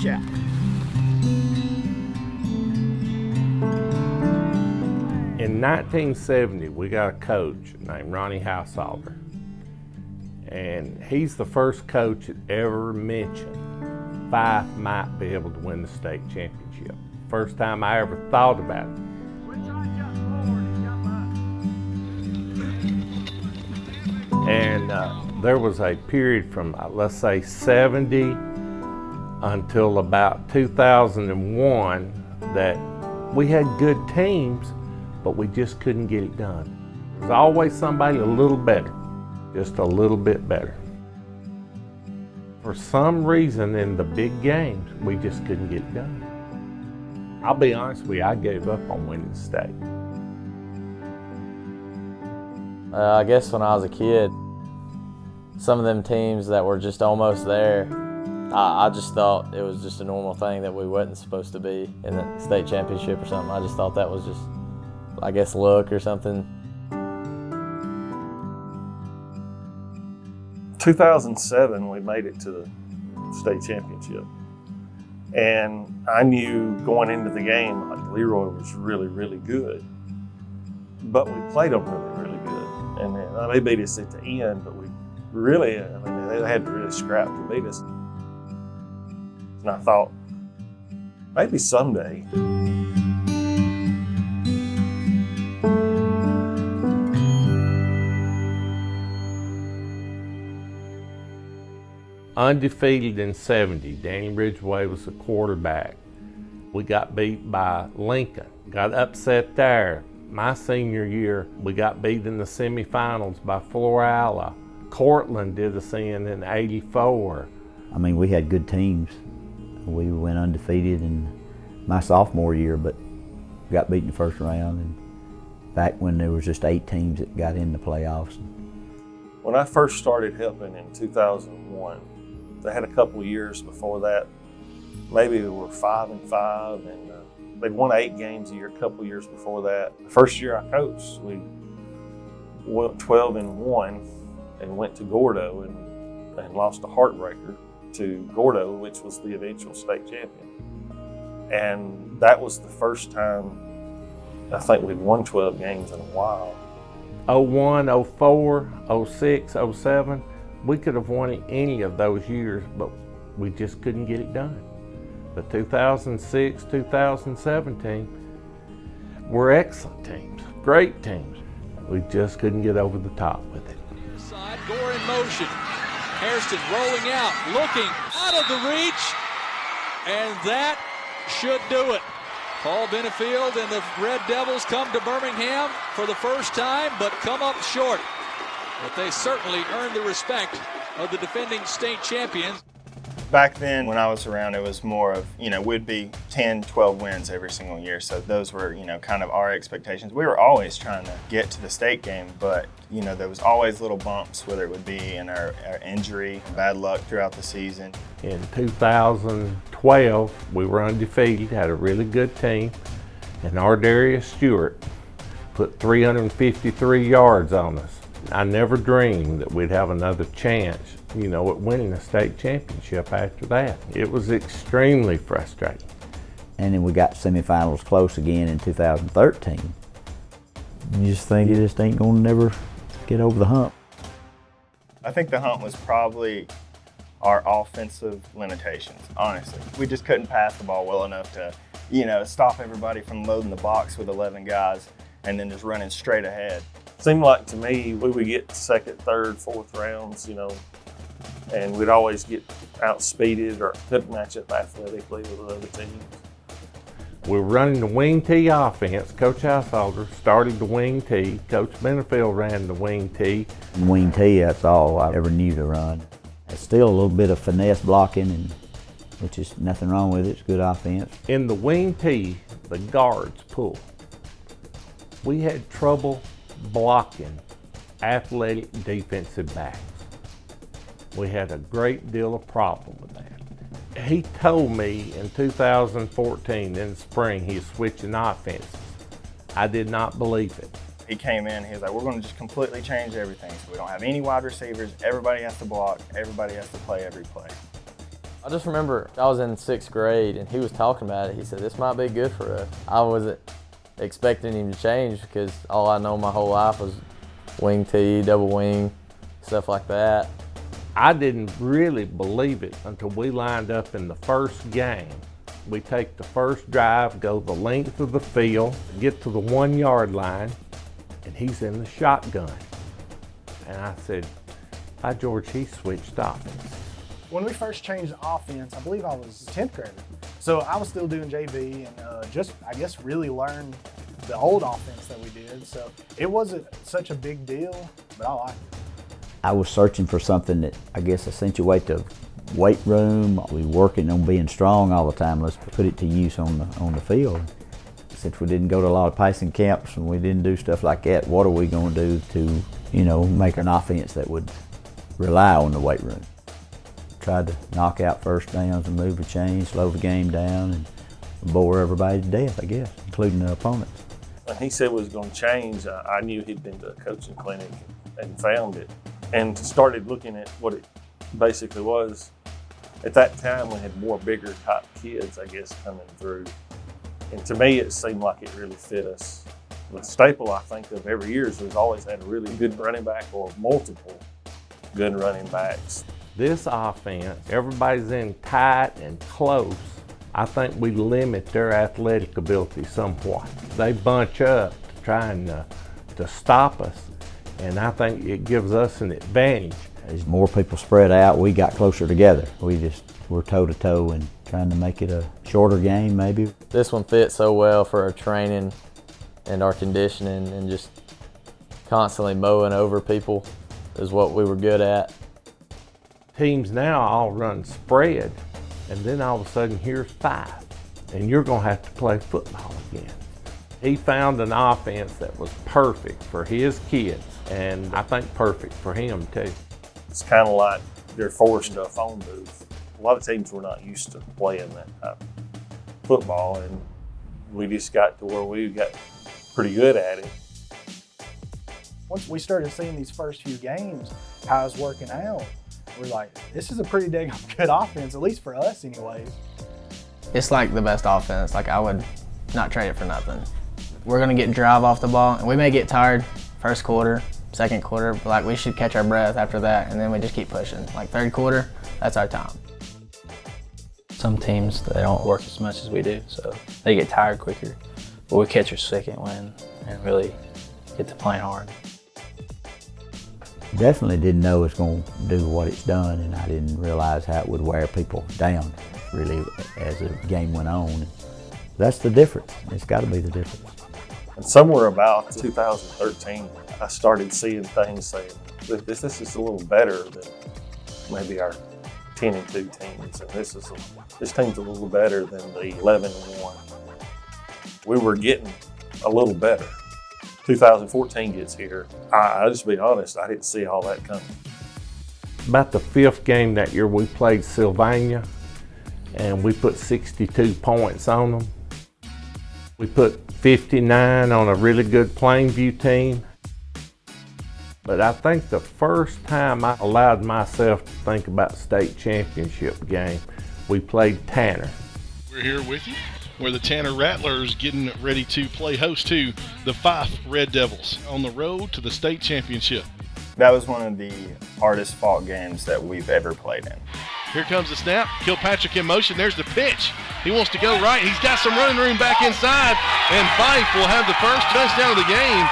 push out. In 1970, we got a coach named Ronnie Householder, and he's the first coach that ever mentioned Fyffe might be able to win the state championship. First time I ever thought about it. And there was a period from, let's say, 70 until about 2001 that we had good teams, but we just couldn't get it done. There's always somebody a little better, just a little bit better. For some reason in the big games, we just couldn't get it done. I'll be honest with you, I gave up on winning state. I guess when I was a kid, some of them teams that were just almost there, I just thought it was just a normal thing that we wasn't supposed to be in the state championship or something. I just thought that was just, I guess, luck or something. 2007, we made it to the state championship. And I knew going into the game, like, Leroy was really, really good. But we played them really, really good. And they beat us at the end, but we really, they had to really scrap to beat us. And I thought, maybe someday. Undefeated in 70, Danny Ridgway was the quarterback. We got beat by Lincoln, got upset there. My senior year, we got beat in the semifinals by Florala. Cortland did us in '84. I mean, we had good teams. We went undefeated in my sophomore year, but got beat in the first round. And back when there was just 8 teams that got in the playoffs. When I first started helping in 2001, they had a couple of years before that. Maybe we were 5-5, and they'd won 8 games a year a couple of years before that. The first year I coached, we went 12-1 and went to Gordo and lost a heartbreaker to Gordo, which was the eventual state champion. And that was the first time I think we'd won 12 games in a while. 01, 04, 06, 07, we could have won any of those years, but we just couldn't get it done. The 2006, 2017 were excellent teams, great teams. We just couldn't get over the top with it. Side, Gore in motion. Hairston rolling out, looking out of the reach, and that should do it. Paul Benefield and the Red Devils come to Birmingham for the first time, but come up short. But they certainly earned the respect of the defending state champions. Back then, when I was around, it was more of, we'd be 10, 12 wins every single year. So those were, kind of our expectations. We were always trying to get to the state game, but, there was always little bumps, whether it would be in our injury, bad luck throughout the season. In 2012, we were undefeated, had a really good team, and Ardarius Stewart put 353 yards on us. I never dreamed that we'd have another chance, at winning a state championship after that. It was extremely frustrating. And then we got semifinals close again in 2013. You just think you just ain't gonna never get over the hump. I think the hump was probably our offensive limitations, honestly. We just couldn't pass the ball well enough to, stop everybody from loading the box with 11 guys and then just running straight ahead. Seemed like to me we would get second, third, fourth rounds, and we'd always get outspeeded or couldn't match up athletically with the other teams. We were running the wing tee offense. Coach Householder started the wing tee. Coach Benefield ran the wing tee. Wing tee, that's all I ever knew to run. It's still a little bit of finesse blocking, which is nothing wrong with it. It's good offense. In the wing tee, the guards pull. We had trouble blocking athletic defensive backs. We had a great deal of problem with that. He told me in 2014, in the spring, he was switching offenses. I did not believe it. He came in, he was like, we're going to just completely change everything. So we don't have any wide receivers, everybody has to block, everybody has to play every play. I just remember I was in 6th grade and he was talking about it. He said, this might be good for us. I wasn't expecting him to change because all I know my whole life was wing tee, double wing, stuff like that. I didn't really believe it until we lined up in the first game. We take the first drive, go the length of the field, get to the 1 yard line, and he's in the shotgun. And I said, by George, he switched offense. When we first changed the offense, I believe I was a 10th grader. So I was still doing JV and just, I guess, really learned the old offense that we did. So it wasn't such a big deal, but I liked it. I was searching for something that I guess accentuate the weight room. We working on being strong all the time. Let's put it to use on the field. Since we didn't go to a lot of passing camps and we didn't do stuff like that, what are we going to do to, you know, make an offense that would rely on the weight room? Tried to knock out first downs and move the chain, slow the game down, and bore everybody to death, I guess, including the opponents. When he said it was going to change, I knew he'd been to a coaching clinic and found it and started looking at what it basically was. At that time, we had more bigger type kids, I guess, coming through. And to me, it seemed like it really fit us. The staple, I think, of every year is we've always had a really good running back or multiple good running backs. This offense, everybody's in tight and close. I think we limit their athletic ability somewhat. They bunch up to try and to stop us, and I think it gives us an advantage. As more people spread out, we got closer together. We're toe-to-toe and trying to make it a shorter game, maybe. This one fits so well for our training and our conditioning, and just constantly mowing over people is what we were good at. Teams now all run spread, and then all of a sudden here's 5, and you're going to have to play football again. He found an offense that was perfect for his kids, and I think perfect for him too. It's kind of like they're forced to a phone booth. A lot of teams were not used to playing that type of football, and we just got to where we got pretty good at it. Once we started seeing these first few games, how it's working out, we're like, this is a pretty dang good offense, at least for us anyways. It's like the best offense. Like, I would not trade it for nothing. We're gonna get drive off the ball, and we may get tired first quarter, second quarter, but like we should catch our breath after that, and then we just keep pushing. Like third quarter, that's our time. Some teams, they don't work as much as we do, so they get tired quicker. But we catch our second wind and really get to playing hard. Definitely didn't know it's going to do what it's done, and I didn't realize how it would wear people down, really, as the game went on. That's the difference. It's got to be the difference. And somewhere about 2013, I started seeing things saying, this is a little better than maybe our 10-2 teams, and this team's a little better than the 11-1. We were getting a little better. 2014 gets here. I'll just be honest, I didn't see all that coming. About the 5th game that year, we played Sylvania, and we put 62 points on them. We put 59 on a really good Plainview team. But I think the first time I allowed myself to think about state championship game, we played Tanner. We're here with you, where the Tanner Rattlers getting ready to play host to the Fyffe Red Devils on the road to the state championship. That was one of the hardest fought games that we've ever played in. Here comes the snap. Kilpatrick in motion. There's the pitch. He wants to go right. He's got some running room back inside, and Fyffe will have the first touchdown of the game.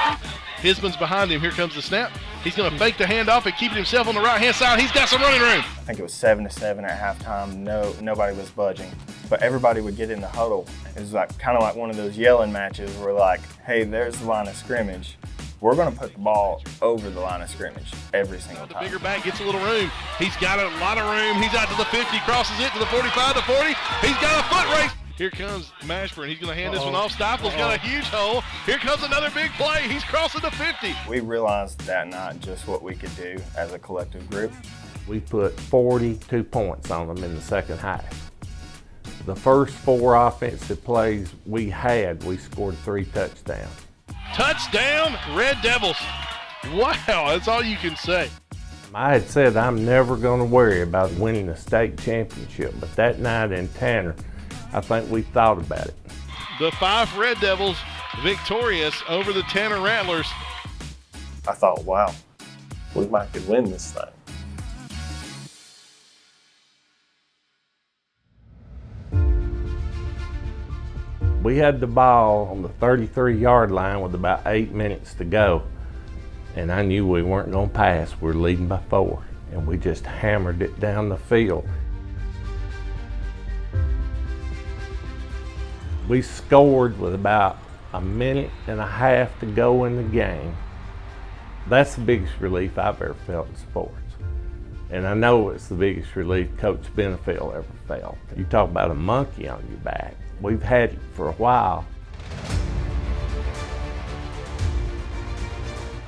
Hisman's behind him. Here comes the snap. He's going to fake the handoff and keep it himself on the right-hand side. He's got some running room. I think it was 7-7 at halftime. Nobody was budging, but everybody would get in the huddle. It was like kind of like one of those yelling matches where like, hey, there's the line of scrimmage. We're going to put the ball over the line of scrimmage every single time. The bigger back gets a little room. He's got a lot of room. He's out to the 50, crosses it to the 45, the 40. He's got a foot race. Here comes Mashburn. He's going to hand this one off. Stifel's got a huge hole. Here comes another big play. He's crossing the 50. We realized that not just what we could do as a collective group. We put 42 points on them in the second half. The first 4 offensive plays we scored 3 touchdowns. Touchdown, Red Devils. Wow, that's all you can say. I had said I'm never going to worry about winning the state championship, but that night in Tanner, I think we thought about it. The Fyffe Red Devils victorious over the Tanner Rattlers. I thought, wow, we might could win this thing. We had the ball on the 33-yard line with about 8 minutes to go, and I knew we weren't going to pass. We were leading by 4, and we just hammered it down the field. We scored with about a minute and a half to go in the game. That's the biggest relief I've ever felt in sports. And I know it's the biggest relief Coach Benefield ever felt. You talk about a monkey on your back. We've had it for a while.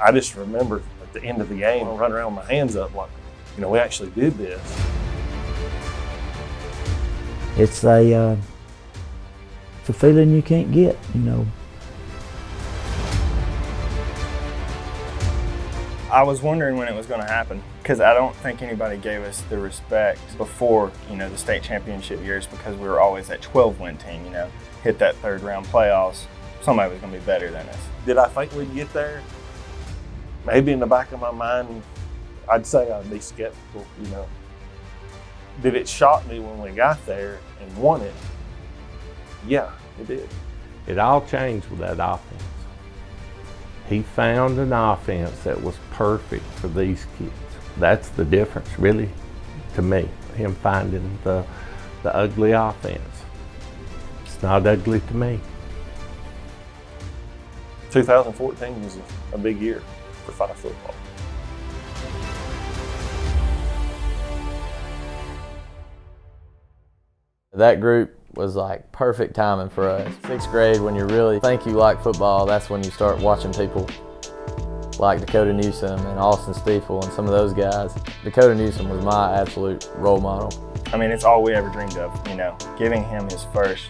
I just remember at the end of the game, I run around with my hands up like, you know, we actually did this. It's a feeling you can't get, you know. I was wondering when it was going to happen because I don't think anybody gave us the respect before, you know, the state championship years because we were always that 12-win team, you know, hit that third round playoffs. Somebody was going to be better than us. Did I think we'd get there? Maybe in the back of my mind, I'd say I'd be skeptical, you know. Did it shock me when we got there and won it? Yeah, it did. It all changed with that offense. He found an offense that was perfect for these kids. That's the difference, really, to me, him finding the ugly offense. It's not ugly to me. 2014 was a big year for Fyffe football. That group was like perfect timing for us. 6th grade, when you really think you like football, that's when you start watching people like Dakota Newsome and Austin Stiefel and some of those guys. Dakota Newsome was my absolute role model. I mean, it's all we ever dreamed of, you know. Giving him his first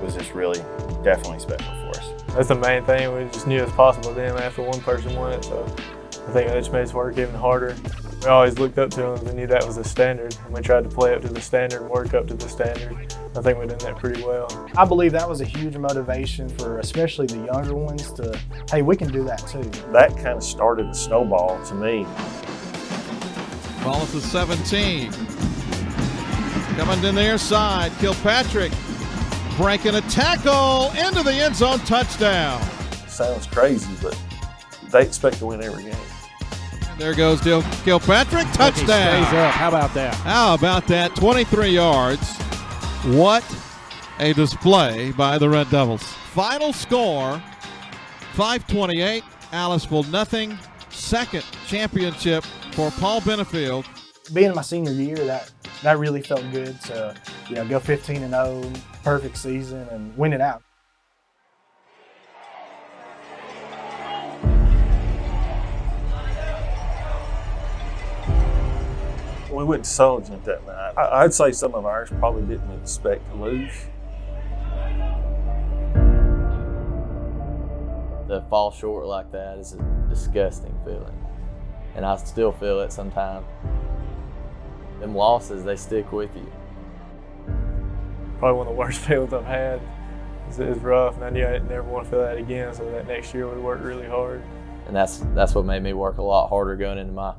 was just really definitely special for us. That's the main thing. We just knew it was possible then after one person won it, so I think that just made us work even harder. We always looked up to him. We knew that was the standard, and we tried to play up to the standard and work up to the standard. I think we've done that pretty well. I believe that was a huge motivation for especially the younger ones to, hey, we can do that too. That kind of started a snowball to me. Ball at the 17. Coming to the near side, Kilpatrick breaking a tackle into the end zone, touchdown. Sounds crazy, but they expect to win every game. There goes Kilpatrick, touchdown. Stays up. How about that? How about that? 23 yards. What a display by the Red Devils. Final score, 5:28. Aliceville nothing. Second championship for Paul Benefield. Being in my senior year, that really felt good. So, you know, go 15-0, perfect season, and win it out. We went to Sulligent that night. I'd say some of ours probably didn't expect to lose. To fall short like that is a disgusting feeling, and I still feel it sometimes. Them losses, they stick with you. Probably one of the worst feelings I've had. It's rough, and I knew I never want to feel that again, so that next year we worked really hard. And that's what made me work a lot harder going into my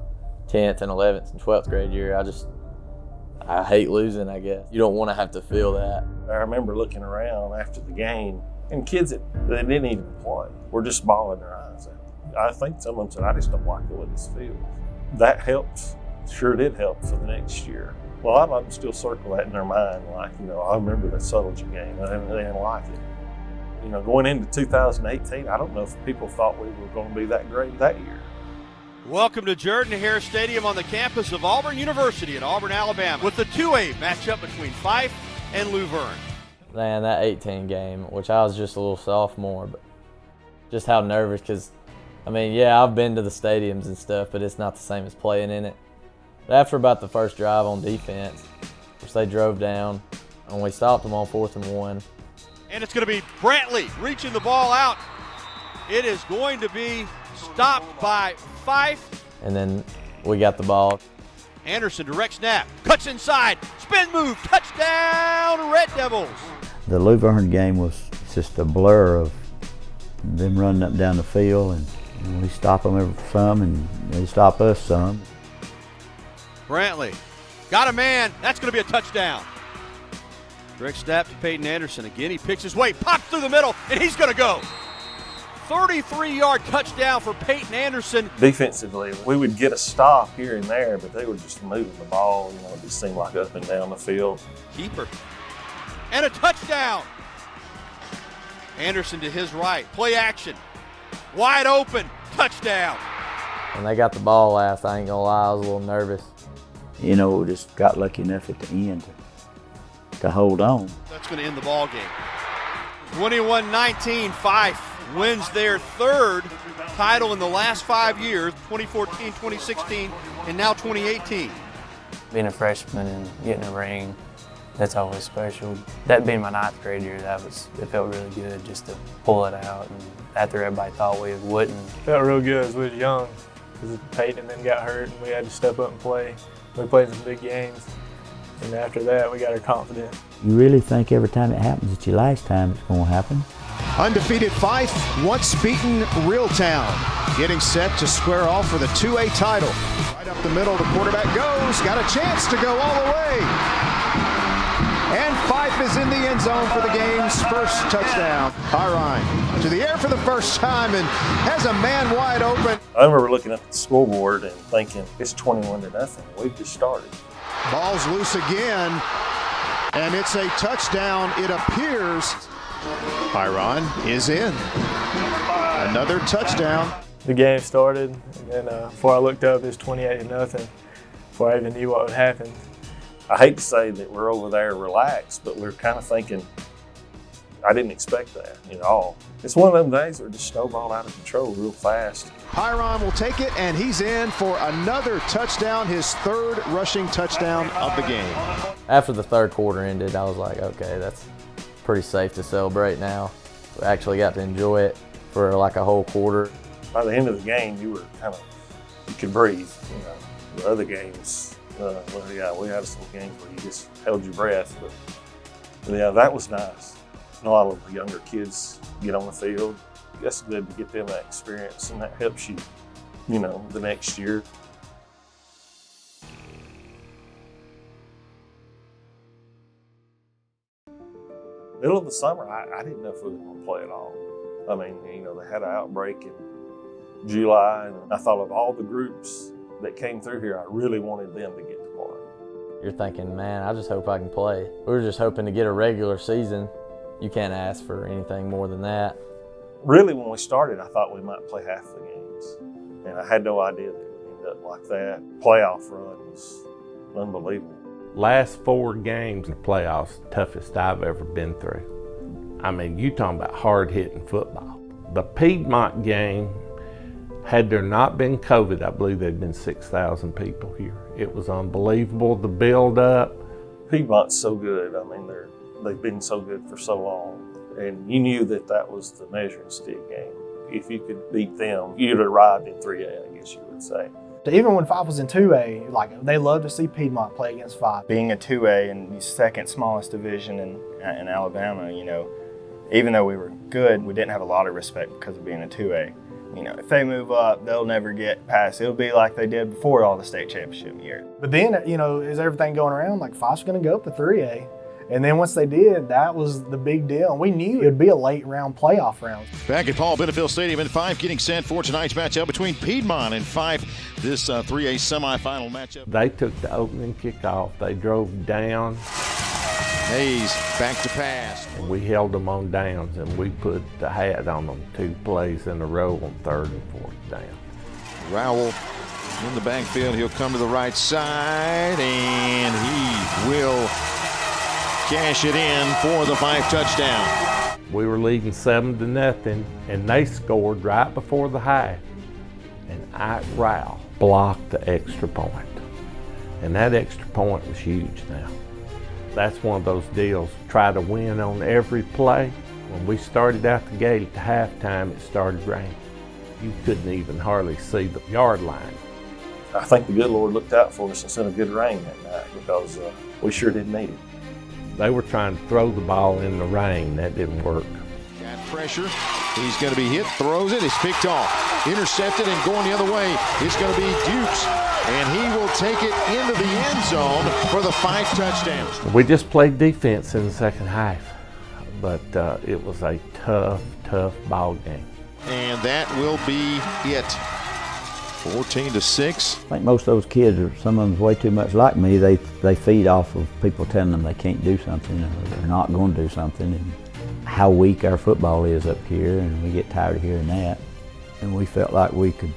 10th and 11th and 12th grade year. I hate losing, I guess. You don't want to have to feel that. I remember looking around after the game, and kids that they didn't even play were just bawling their eyes out. I think some of them said, I just don't like the way this feels. That helps, sure did help for the next year. Well, a lot of them still circle that in their mind, like, you know, I remember that Sulligent game, they didn't like it. You know, going into 2018, I don't know if people thought we were going to be that great that year. Welcome to Jordan-Hare Stadium on the campus of Auburn University in Auburn, Alabama, with the 2A matchup between Fyffe and Luverne. Man, that 18 game, which I was just a little sophomore, but just how nervous, because, I mean, yeah, I've been to the stadiums and stuff, but it's not the same as playing in it. But after about the first drive on defense, which they drove down, and we stopped them on 4th and 1. And it's going to be Brantley reaching the ball out. It is going to be stopped by Fyffe. And then We got the ball. Anderson, direct snap, cuts inside, spin move, touchdown, Red Devils. The Luverne game was just a blur of them running up and down the field, and we stop them some, and they stop us some. Brantley, got a man, that's going to be a touchdown. Direct snap to Peyton Anderson. Again, he picks his way, pops through the middle, and he's going to go. 33-yard touchdown for Peyton Anderson. Defensively, we would get a stop here and there, but they were just moving the ball. It just seemed like up and down the field. Keeper. And a touchdown. Anderson to his right. Play action. Wide open. Touchdown. When they got the ball last, I ain't gonna lie, I was a little nervous. We just got lucky enough at the end to hold on. That's going to end the ball game. 21-19, Fyffe wins their third title in the last 5 years, 2014, 2016, and now 2018. Being a freshman and getting a ring, that's always special. That being my 9th grade year, it felt really good just to pull it out. And after everybody thought we wouldn't. It felt real good as we was young, because Peyton and them got hurt and we had to step up and play. We played some big games, and after that we got our confidence. You really think every time it happens, it's your last time it's going to happen? Undefeated Fyffe, once beaten Reeltown, getting set to square off for the 2A title. Right up the middle, the quarterback goes, got a chance to go all the way. And Fyffe is in the end zone for the game's first touchdown. Pyron to the air for the first time and has a man wide open. I remember looking at the scoreboard and thinking, it's 21-0. We've just started. Ball's loose again, and it's a touchdown, it appears. Pyron is in. Another touchdown. The game started, and then before I looked up, it's 28-0 before I even knew what would happen. I hate to say that we're over there relaxed, but we're kind of thinking, I didn't expect that at all. It's one of them days where it just snowballed out of control real fast. Pyron will take it, and he's in for another touchdown, his third rushing touchdown of the game. After the third quarter ended, I was like, okay, that's pretty safe to celebrate now. We actually got to enjoy it for like a whole quarter. By the end of the game, you could breathe. The other games, we had some games where you just held your breath, but yeah, that was nice. A lot of the younger kids get on the field. That's good to get them that experience, and that helps you, the next year. Middle of the summer, I didn't know if we were going to play at all. I mean, they had an outbreak in July, and I thought of all the groups that came through here, I really wanted them to get to play. You're thinking, man, I just hope I can play. We were just hoping to get a regular season. You can't ask for anything more than that. Really, when we started, I thought we might play half the games, and I had no idea that it would end up like that. Playoff run was unbelievable. Last 4 games in the playoffs, the toughest I've ever been through. I mean, you talking about hard-hitting football. The Piedmont game, had there not been COVID, I believe there'd been 6,000 people here. It was unbelievable, the build-up. Piedmont's so good. I mean, they've been so good for so long, and you knew that was the measuring stick game. If you could beat them, you'd arrived in 3A, I guess you would say. Even when Fyffe was in 2A, they love to see Piedmont play against Fyffe. Being a 2A in the second smallest division in Alabama, even though we were good, we didn't have a lot of respect because of being a 2A. If they move up, they'll never get past. It'll be like they did before all the state championship years. But then, as everything going around, Fyffe's going to go up to 3A. And then once they did, that was the big deal. And we knew it would be a late round playoff round. Back at Paul Benefield Stadium in Fyffe, getting set for tonight's matchup between Piedmont and Fyffe, this 3A semifinal matchup. They took the opening kickoff. They drove down. Hayes back to pass. And we held them on downs, and we put the hat on them 2 plays in a row on 3rd and 4th down. Rowell in the backfield. He'll come to the right side, and he will cash it in for the Fyffe touchdown. We were leading 7-0, and they scored right before the half. And Ike Rowell blocked the extra point. And that extra point was huge now. That's one of those deals, try to win on every play. When we started out the gate at the halftime, it started raining. You couldn't even hardly see the yard line. I think the good Lord looked out for us and sent a good rain that night because we sure didn't need it. They were trying to throw the ball in the rain. That didn't work. Got pressure. He's going to be hit, throws it, it's picked off. Intercepted and going the other way. It's going to be Dukes. And he will take it into the end zone for the Fyffe touchdown. We just played defense in the second half, but it was a tough ball game. And that will be it. 14-6. I think most of those kids, some of them way too much like me. They feed off of people telling them they can't do something or they're not going to do something, and how weak our football is up here, and we get tired of hearing that. And we felt like we could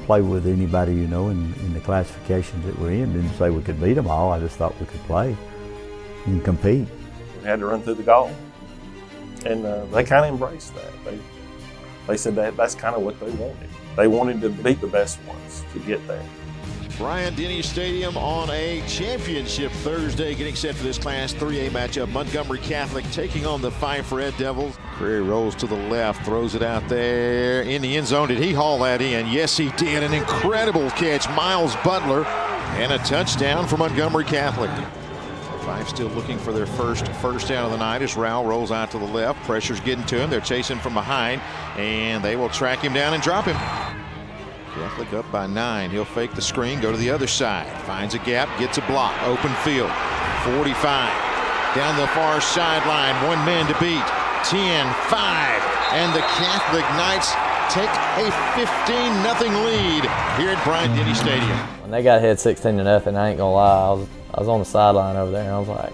play with anybody, you know, in the classifications that we're in. Didn't say we could beat them all. I just thought we could play and compete. We had to run through the gauntlet, and they kind of embraced that. They said that's kind of what they wanted. They wanted to beat the best ones to get there. Bryant-Denny Stadium on a championship Thursday, getting set for this Class 3A matchup. Montgomery Catholic taking on the Fyffe Red Devils. Prairie rolls to the left, throws it out there in the end zone. Did he haul that in? Yes, he did. An incredible catch, Miles Butler, and a touchdown for Montgomery Catholic. Fyffe still looking for their first down of the night as Rao rolls out to the left. Pressure's getting to him. They're chasing from behind, and they will track him down and drop him. Catholic up by 9. He'll fake the screen, go to the other side. Finds a gap, gets a block. Open field. 45. Down the far sideline. 1 man to beat. 10, 5. And the Catholic Knights take a 15-0 lead here at Bryant-Denny Stadium. When they got ahead 16-0, I ain't gonna lie, I was on the sideline over there, and I was like,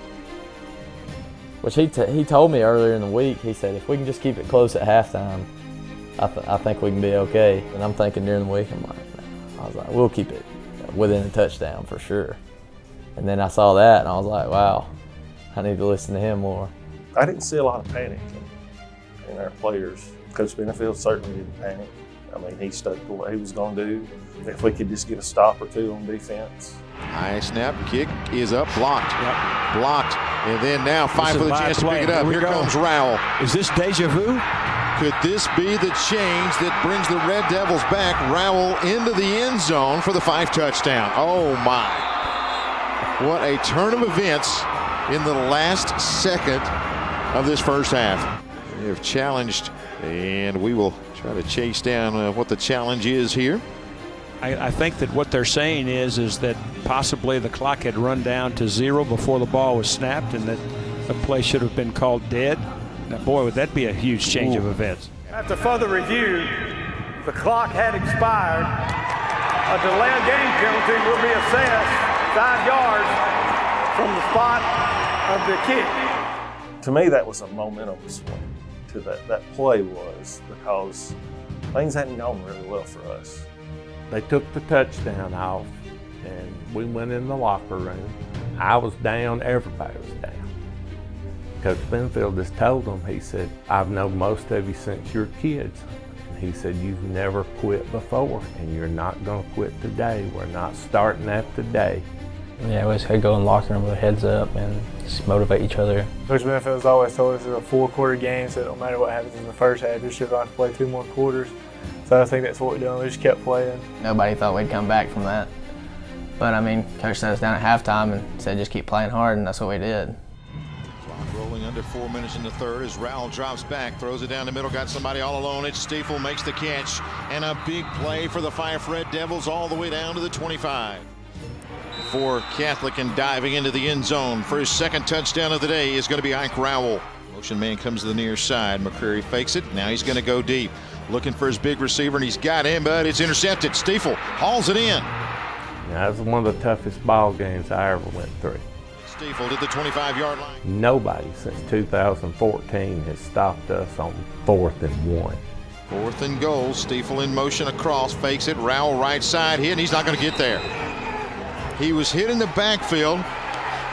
which he told me earlier in the week, he said, if we can just keep it close at halftime, I think we can be okay. And I'm thinking during the week, I was like, we'll keep it within a touchdown for sure. And then I saw that, and I was like, wow, I need to listen to him more. I didn't see a lot of panic in our players. Coach Benefield certainly didn't panic. I mean, he stuck to what he was going to do. If we could just get a stop or two on defense. High snap, kick is up, blocked. Yep. Blocked. And then now Fyffe with a chance to pick it up. Here comes Rowell. Is this deja vu? Could this be the change that brings the Red Devils back? Rowell into the end zone for the Fyffe touchdown. Oh my. What a turn of events in the last second of this first half. They have challenged, and we will try to chase down what the challenge is here. I think that what they're saying is that possibly the clock had run down to 0 before the ball was snapped, and that the play should have been called dead. Now, boy, would that be a huge change of events. After further review, the clock had expired. A delay of game penalty will be assessed 5 yards from the spot of the kick. To me, that was a momentum swing to that play was, because things hadn't gone really well for us. They took the touchdown off, and we went in the locker room. I was down, everybody was down. Coach Benfield just told them, he said, I've known most of you since you're kids. He said, you've never quit before, and you're not going to quit today. We're not starting that today. Yeah, we just had to go in the locker room with our heads up and just motivate each other. Coach Benfield's always told us it's a 4-quarter game, so no matter what happens in the first half, you're still going to play 2 more quarters. So I think that's what we're doing. We just kept playing. Nobody thought we'd come back from that. But I mean, Coach sat us down at halftime and said just keep playing hard, and that's what we did. Rolling under 4 minutes in the third as Rowell drops back, throws it down the middle, got somebody all alone. It's Stiefel, makes the catch, and a big play for the Fyffe Red Devils all the way down to the 25. For Catholic, and diving into the end zone for his second touchdown of the day is going to be Ike Rowell. Motion man comes to the near side. McCreary fakes it. Now he's going to go deep. Looking for his big receiver, and he's got him, but it's intercepted. Stiefel hauls it in. Yeah, that was one of the toughest ball games I ever went through. Stiefel to the 25-yard line. Nobody since 2014 has stopped us on 4th and 1. 4th and goal. Stiefel in motion across, fakes it. Rowell right side hit, and he's not going to get there. He was hit in the backfield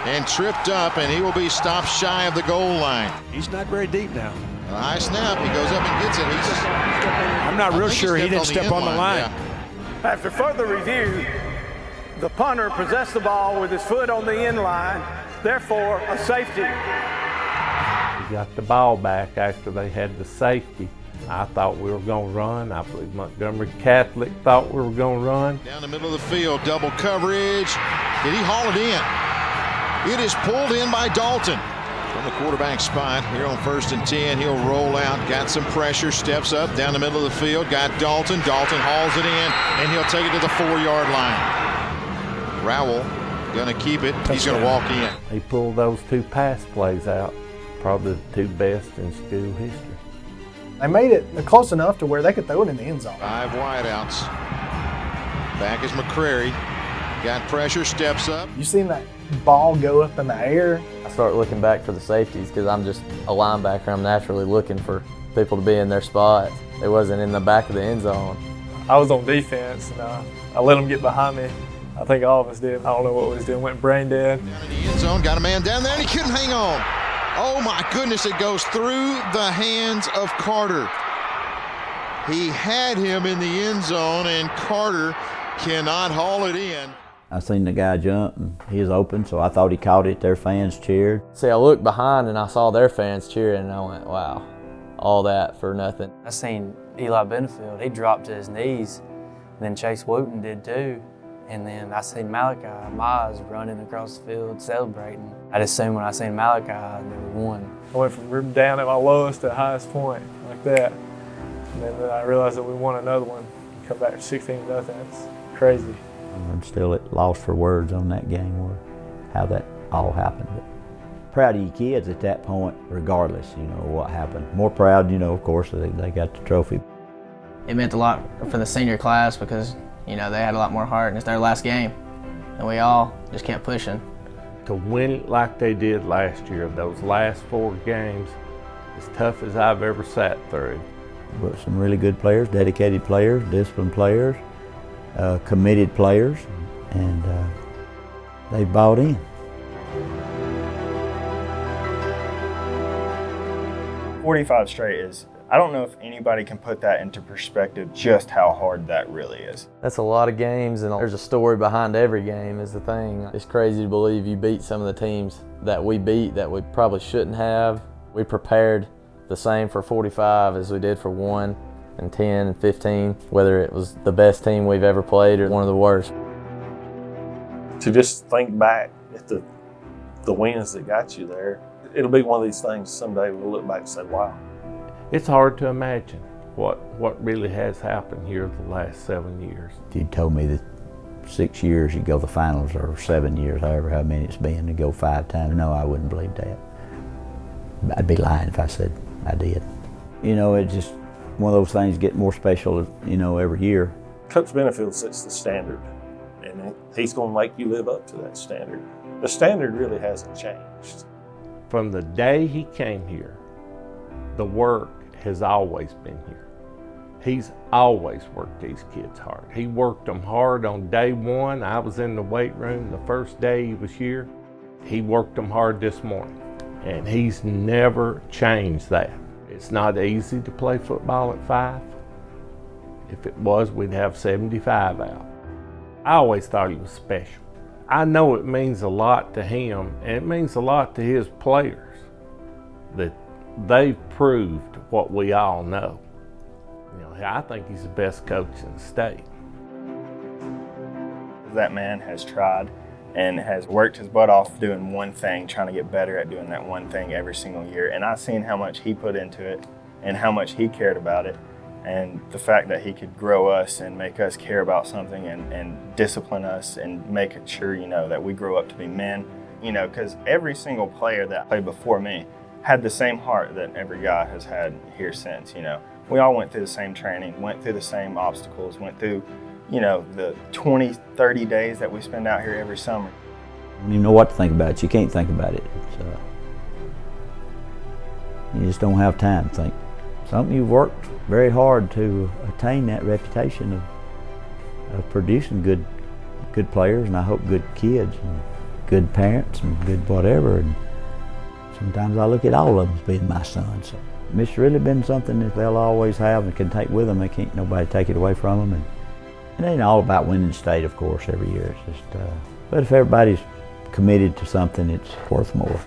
and tripped up, and he will be stopped shy of the goal line. He's not very deep now. A high snap. He goes up and gets it. I'm not real sure he didn't step on the line. Yeah. After further review, the punter possessed the ball with his foot on the end line, therefore a safety. got the ball back after they had the safety. I thought we were going to run. I believe Montgomery Catholic thought we were going to run. Down the middle of the field, double coverage. Did he haul it in? It is pulled in by Dalton. From the quarterback spot here on 1st and 10, he'll roll out, got some pressure, steps up down the middle of the field, got Dalton. Dalton hauls it in, and he'll take it to the 4-yard line. Rowell gonna keep it. He's gonna walk in. He pulled those 2 pass plays out, probably the 2 best in school history. They made it close enough to where they could throw it in the end zone. 5 wideouts. Back is McCrary. Got pressure, steps up. You seen that ball go up in the air? I start looking back for the safeties because I'm just a linebacker. I'm naturally looking for people to be in their spots. It wasn't in the back of the end zone. I was on defense, and I let them get behind me. I think all of us did. I don't know what we was doing. Went brain dead. Down in the end zone, got a man down there, and he couldn't hang on. Oh my goodness, it goes through the hands of Carter. He had him in the end zone, and Carter cannot haul it in. I seen the guy jump, and he was open, so I thought he caught it. Their fans cheered. See, I looked behind and I saw their fans cheering, and I went, wow, all that for nothing. I seen Eli Benefield, he dropped to his knees, and then Chase Wooten did too. And then I seen Malachi Mize running across the field celebrating. I just assumed when I seen Malachi that we won. I went from down at my lowest to highest point, like that. And then I realized that we won another one. Come back 16-0. It's crazy. I'm still at loss for words on that game, or how that all happened. But proud of you kids at that point, regardless, what happened. More proud, of course, they got the trophy. It meant a lot for the senior class because, they had a lot more heart, and it's their last game. And we all just kept pushing. To win it like they did last year, those last 4 games, as tough as I've ever sat through. But some really good players, dedicated players, disciplined players, committed players, and they bought in. 45 straight is, I don't know if anybody can put that into perspective, just how hard that really is. That's a lot of games, and there's a story behind every game is the thing. It's crazy to believe you beat some of the teams that we beat that we probably shouldn't have. We prepared the same for 45 as we did for 1 and 10 and 15, whether it was the best team we've ever played or one of the worst. To just think back at the wins that got you there, it'll be one of these things someday we'll look back and say, wow. It's hard to imagine what really has happened here the last 7 years. If you told me that 6 years you go to the finals, or 7 years, however how many it's been, to go 5 times, no, I wouldn't believe that. I'd be lying if I said I did. It's just one of those things get more special, every year. Coach Benefield sets the standard, and he's going to make you live up to that standard. The standard really hasn't changed. From the day he came here, the work has always been here. He's always worked these kids hard. He worked them hard on day 1. I was in the weight room the first day he was here. He worked them hard this morning, and he's never changed that. It's not easy to play football at Fyffe. If it was, we'd have 75 out. I always thought he was special. I know it means a lot to him, and it means a lot to his players that they've proved what we all know. I think he's the best coach in the state. That man has tried and has worked his butt off doing one thing, trying to get better at doing that one thing every single year. And I've seen how much he put into it and how much he cared about it. And the fact that he could grow us and make us care about something and discipline us and make sure, that we grow up to be men. Because every single player that played before me had the same heart that every guy has had here since. We all went through the same training, went through the same obstacles, went through, the 20, 30 days that we spend out here every summer. You don't even know what to think about it. You can't think about it. You just don't have time to think. Something you've worked very hard to attain that reputation of producing good players, and I hope good kids and good parents and good whatever. And sometimes I look at all of them as being my sons. So it's really been something that they'll always have and can take with them. They can't nobody take it away from them. And it ain't all about winning state, of course, every year. It's just, but if everybody's committed to something, it's worth more.